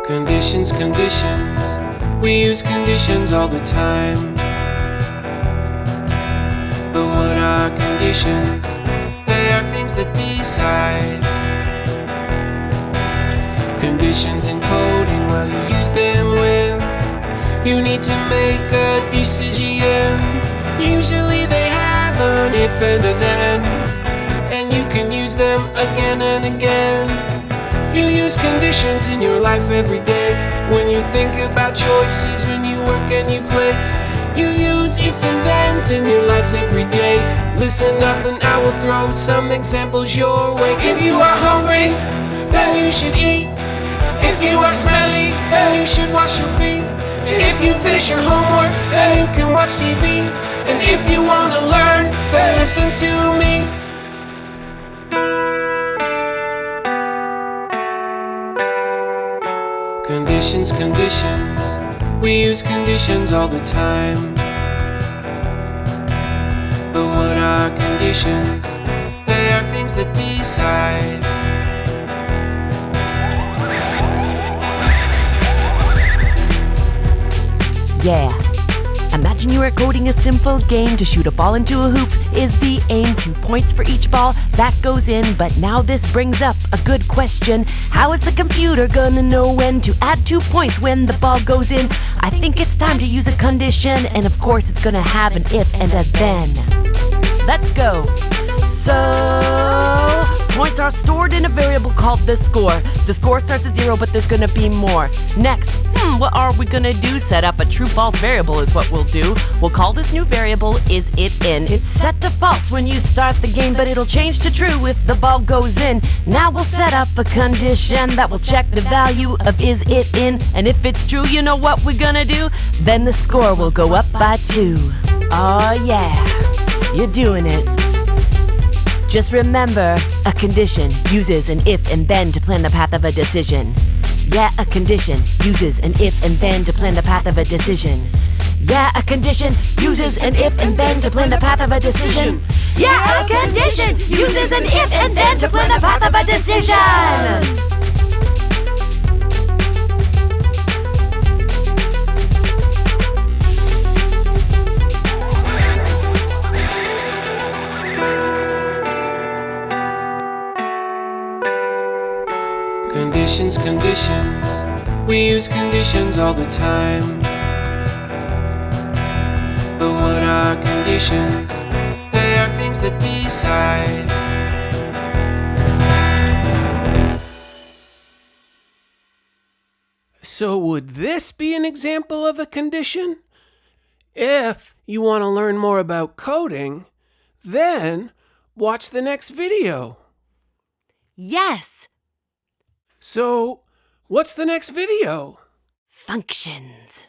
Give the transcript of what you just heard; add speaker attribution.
Speaker 1: Conditions, conditions. We use conditions all the time. But what are conditions? They are things that decide. Conditions in coding, well, you use them when you need to make a decision. Usually they have an if and a then, and you can use them again and again. You use conditions in your life every day. When you think about choices, when you work and you play, you use ifs and thens in your lives every day. Listen up and I will throw some examples your way. If you are hungry, then you should eat. If you are smelly, then you should wash your feet. If you finish your homework, then you can watch TV. And if you want to learn, then listen to me. Conditions, conditions. We use conditions all the time. But what are conditions? They are things that decide.
Speaker 2: Yeah. Imagine you are coding a simple game to shoot a ball into a hoop. Is the aim 2 points for each ball that goes in? But now this brings up a good question. How is the computer gonna know when to add 2 points when the ball goes in? I think it's time to use a condition, and of course it's gonna have an if and a then. Let's go. So, points are stored in a variable called the score. The score starts at 0, but there's gonna be more. Next, what are we gonna do? Set up a true-false variable is what we'll do. We'll call this new variable is it in. It's set to false when you start the game, but it'll change to true if the ball goes in. Now we'll set up a condition that will check the value of is it in. And if it's true, you know what we're gonna do? Then the score will go up by 2. Oh yeah, you're doing it. Just remember, a condition uses an if and then to plan the path of a decision. Yeah, a condition uses an if and then to plan the path of a decision. Yeah, a condition uses an if and then to plan the path of a decision. Yeah, a condition uses an if and then to plan the path of a decision.
Speaker 1: Conditions, conditions. We use conditions all the time. But what are conditions? They are things that decide. So would this be an example of a condition? If you want to learn more about coding, then watch the next video.
Speaker 2: Yes.
Speaker 1: So, what's the next video?
Speaker 2: Functions.